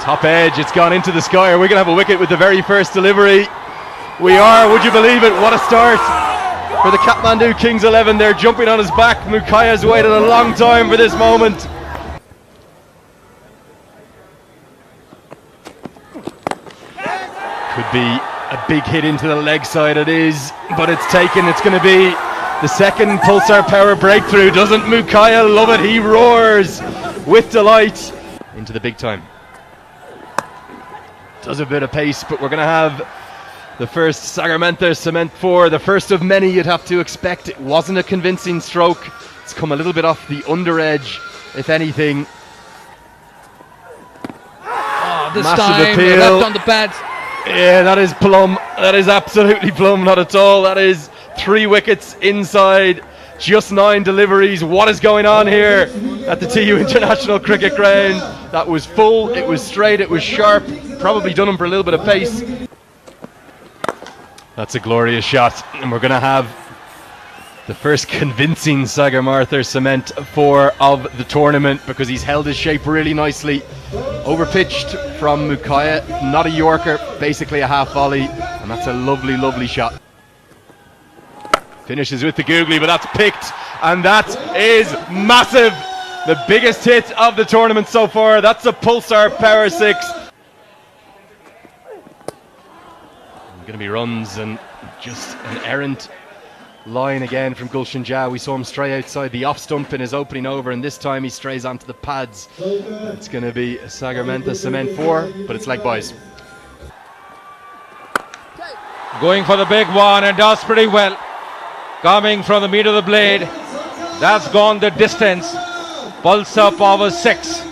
Top edge, it's gone into the sky. Are we going to have a wicket with the very first delivery? We are, would you believe it? What a start for the Kathmandu Kings 11. They're jumping on his back. Mukaya's waited a long time for this moment. Could be a big hit into the leg side, it is, but it's taken. It's going to be the second Pulsar Power breakthrough. Doesn't Mukaya love it? He roars with delight into the big time. Does a bit of pace, but we're going to have the first Sagarmatha Cement 4, the first of many you'd have to expect. It wasn't a convincing stroke. It's come a little bit off the under edge, if anything. Oh, this massive time appeal. left on the pads. Yeah, that is plum. That is absolutely plum, not at all. That is 3 wickets inside, just 9 deliveries. What is going on here at the TU International Cricket Ground? That was full, it was straight, it was sharp. Probably done him for a little bit of pace. That's a glorious shot, and we're going to have the first convincing Sagarmatha Cement 4 of the tournament, because he's held his shape really nicely. Overpitched from Mukaya, not a Yorker, basically a half volley, and that's a lovely, lovely shot. Finishes with the googly, but that's picked, and that is massive. The biggest hit of the tournament so far. That's a Pulsar Power 6. Going to be runs, and just an errant line again from Gulshan Jha. We saw him stray outside the off stump in his opening over, and this time he strays onto the pads. It's going to be Sagarmatha Cement 4, but it's leg boys. Going for the big one, and does pretty well. Coming from the meat of the blade. That's gone the distance. Pulsar Power 6.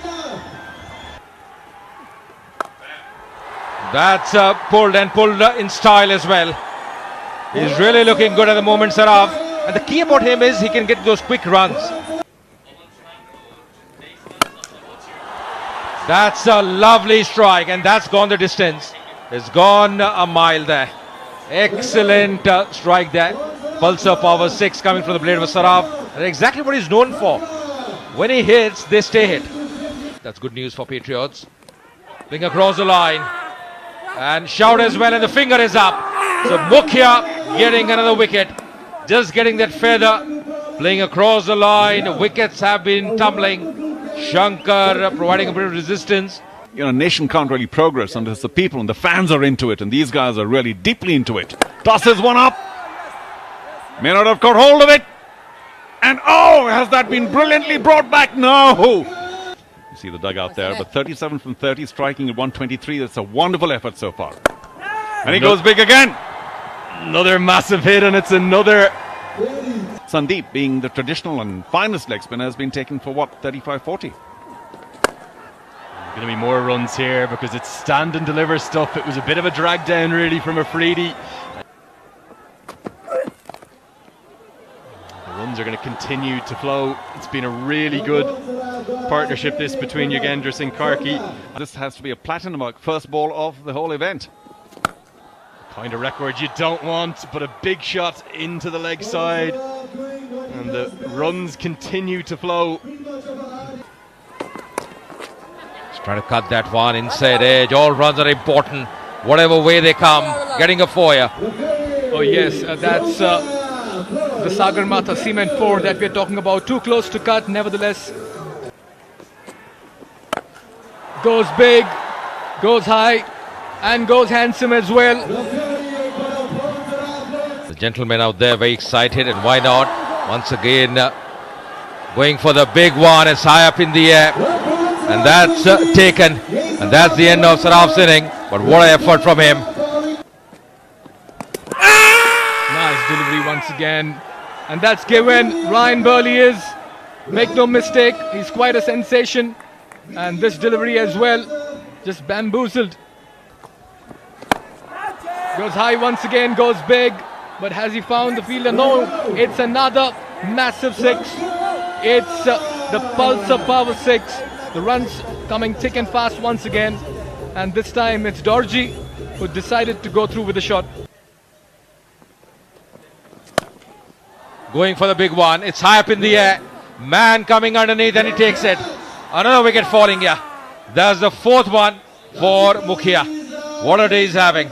That's pulled in style as well. He's really looking good at the moment, Saraf. And the key about him is he can get those quick runs. That's a lovely strike, and that's gone the distance. It's gone a mile there. Excellent strike there. Pulsar Power 6 coming from the blade of Saraf. That's exactly what he's known for. When he hits, they stay hit. That's good news for Patriots. Playing across the line. And shout as well, and the finger is up. So Mukhya getting another wicket. Just getting that feather. Playing across the line. Wickets have been tumbling. Shankar providing a bit of resistance. You know, nation can't really progress unless the people and the fans are into it, and these guys are really deeply into it. Tosses one up. May not have got hold of it. And oh, has that been brilliantly brought back? No! You see the dugout there, but 37 from 30, striking at 123. That's a wonderful effort so far. And he goes big again. Another massive hit, and it's another. Sandeep, being the traditional and finest leg spinner, has been taken for what, 35-40? Going to be more runs here because it's stand and deliver stuff. It was a bit of a drag down really from Afridi. The runs are going to continue to flow. It's been a really good partnership this between Yogendra Singh Karki. This has to be a platinum mark, first ball of the whole event. Kind of record you don't want, but a big shot into the leg side. And the runs continue to flow. Trying to cut that one inside edge. All runs are important. Whatever way they come, getting a four. Oh yes, that's the Sagarmatha Cement 4 that we're talking about. Too close to cut, nevertheless. Goes big, goes high, and goes handsome as well. The gentlemen out there very excited, and why not? Once again, going for the big one. It's high up in the air. And that's taken, and that's the end of Saraf's inning. But what an effort from him. Nice delivery once again. And that's given. Ryan Burley is, make no mistake, he's quite a sensation. And this delivery as well, just bamboozled. Goes high once again, goes big. But has he found the fielder? No, it's another massive 6. It's the Pulsar Power 6. The runs coming thick and fast once again, and this time it's Dorji who decided to go through with the shot. Going for the big one. It's high up in the air. Man coming underneath, and he takes it. Another wicket falling here. There's the 4th one. for Mukhia. What a day he's having.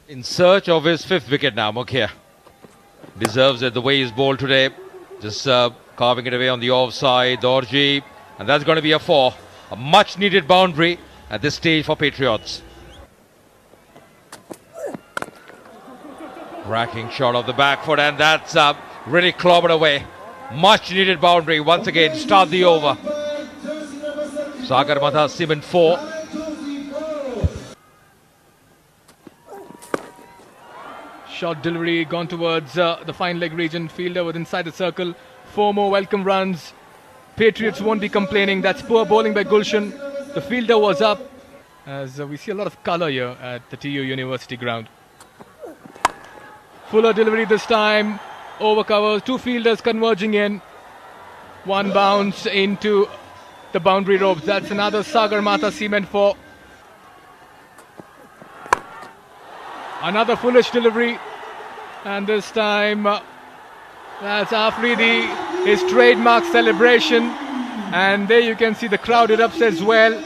In search of his 5th wicket now, Mukhia. Deserves it the way he's bowled today. Just carving it away on the offside. Dorji. And that's going to be a 4. A much needed boundary at this stage for Patriots. Racking shot of the back foot, and that's really clobbered away. Much needed boundary once again. Start the over. Sagarmatha Cement 4. Shot delivery gone towards the fine leg region. Fielder was inside the circle. 4 more welcome runs. Patriots won't be complaining. That's poor bowling by Gulshan. The fielder was up. As we see a lot of colour here at the TU University ground. Fuller delivery this time. Over covers. 2 fielders converging in. 1 bounce into the boundary ropes. That's another Sagarmatha Cement 4. Another foolish delivery. And this time that's Afridi, his trademark celebration. And there you can see the crowd erupts as well.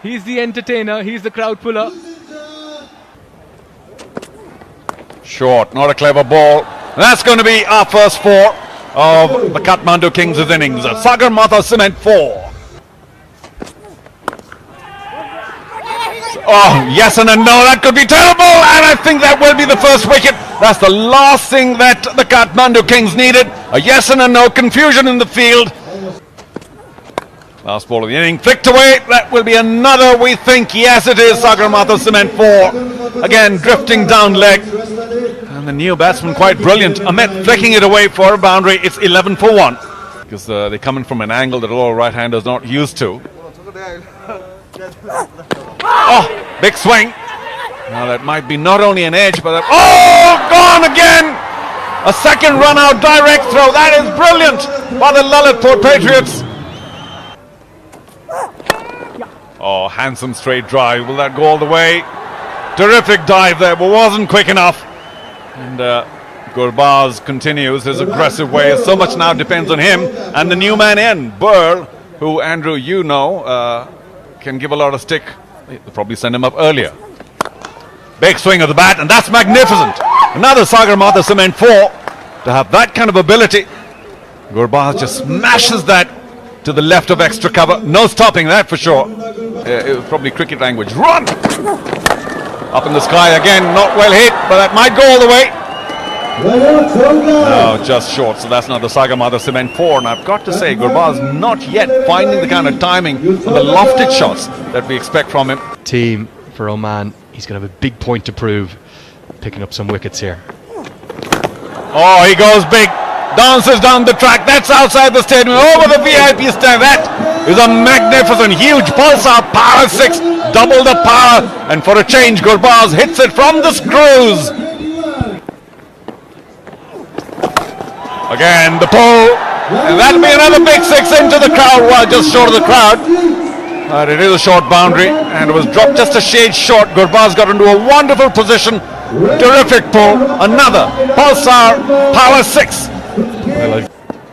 He's the entertainer, he's the crowd puller. Short, not a clever ball. That's going to be our first 4 of the Kathmandu Kings' innings. Sagarmatha Cement 4. Oh, yes and a no, that could be terrible, and I think that will be the first wicket. That's the last thing that the Kathmandu Kings needed. A yes and a no, confusion in the field. Last ball of the inning, flicked away. That will be another, we think. Yes, it is Sagarmatha Cement 4. Again, drifting down leg. And the new batsman quite brilliant. Amit flicking it away for a boundary. It's 11 for 1. Because they come in from an angle that a lot of right-handers not used to. Oh, big swing. Now that might be not only an edge, but gone again. A second run out, direct throw. That is brilliant by the Lalitpur Patriots. Oh, handsome straight drive. Will that go all the way? Terrific dive there, but wasn't quick enough. And Gurbaz continues his aggressive way. So much now depends on him and the new man in, Burl, who, Andrew, you know, can give a lot of stick. They'll probably send him up earlier. Big swing of the bat, and that's magnificent. Another Sagarmatha Cement 4. To have that kind of ability, Gurbaz just smashes that to the left of extra cover. No stopping that for sure. It was probably cricket language. Run! Up in the sky again, not well hit, but that might go all the way. No, just short. So that's now the Sagarmatha Cement 4. And I've got to say, Gurbaz not yet finding the kind of timing for the lofted shots that we expect from him. Team for Oman, he's going to have a big point to prove, picking up some wickets here. Oh, he goes big, dances down the track. That's outside the stadium, over the VIP stand. That is a magnificent, huge pulsar, power 6, double the power. And for a change, Gurbaz hits it from the screws. Again, the pull, and that'll be another big 6 into the crowd. Well, just short of the crowd. But it is a short boundary, and it was dropped just a shade short. Gurbaz got into a wonderful position. Terrific pull. Another Pulsar Power 6.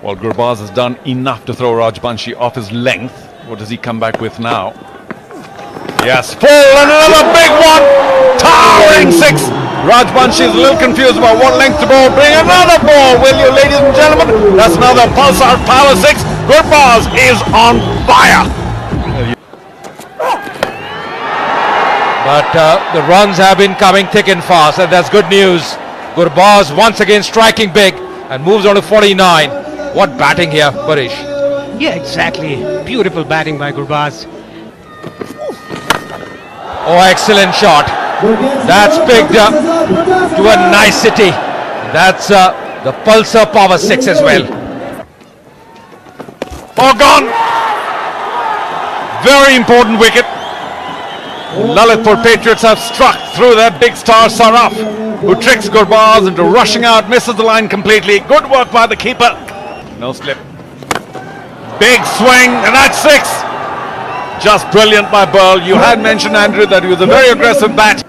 Well, Gurbaz has done enough to throw Rajbanshi off his length. What does he come back with now? Yes, full, and another big one. Towering 6. Rajbanshi is a little confused about what length to bowl. Bring another ball, will you, ladies and gentlemen? That's another Pulsar Power 6. Gurbaz is on fire. But the runs have been coming thick and fast, and that's good news. Gurbaz once again striking big and moves on to 49. What batting here, Barish? Yeah, exactly. Beautiful batting by Gurbaz. Oh, excellent shot. That's picked up to a nicety. That's the Pulsar Power 6 as well. Oh, gone. Very important wicket. Lalitpur Patriots have struck through that big star Saraf, who tricks Gurbaz into rushing out, misses the line completely. Good work by the keeper. No slip. Big swing, and that's 6. Just brilliant by Burl. You had mentioned, Andrew, that he was a very aggressive bat.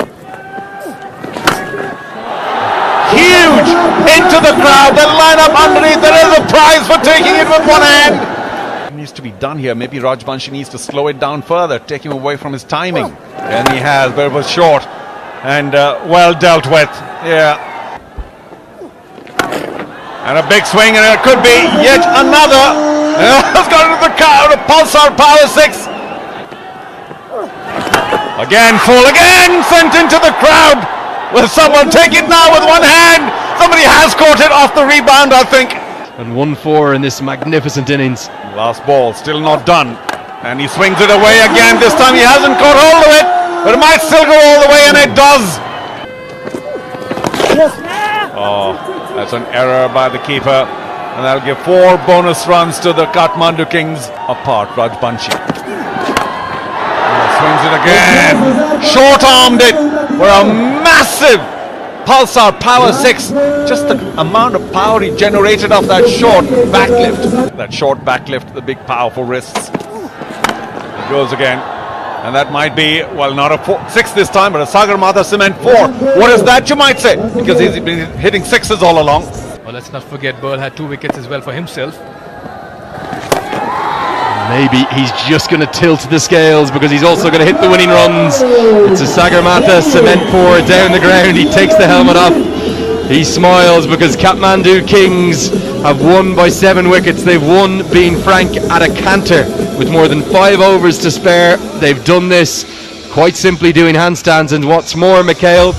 Huge into the crowd. They'll line up underneath. There is a prize for taking it with one hand. seems to be done here. Maybe Rajbanshi needs to slow it down further, take him away from his timing. And he has, but it was short and well dealt with. Yeah. And a big swing, and it could be yet another. It's gone into the car, the Pulsar Power 6. Again, full again, sent into the crowd. Will someone take it now with one hand? Somebody has caught it off the rebound, I think. And 1-4 in this magnificent innings. Last ball, still not done. And he swings it away again. This time he hasn't caught hold of it, but it might still go all the way, and it does. Oh, that's an error by the keeper. And that'll give 4 bonus runs to the Kathmandu Kings. Apart, Rajbanshi. Swings it again. Short-armed it for a massive Pulsar Power 6. Just the amount of power he generated off that short backlift. That short backlift, the big powerful wrists. It goes again. And that might be, well, not a 6 this time, but a Sagarmatha Cement 4. What is that, you might say? Because he's been hitting 6s all along. Well, let's not forget Burl had 2 wickets as well for himself. Maybe he's just going to tilt the scales because he's also going to hit the winning runs. It's a Sagarmatha Cement 4 down the ground. He takes the helmet off. He smiles because Kathmandu Kings have won by 7 wickets. They've won, being frank, at a canter with more than 5 overs to spare. They've done this quite simply doing handstands, and what's more, Mikhail,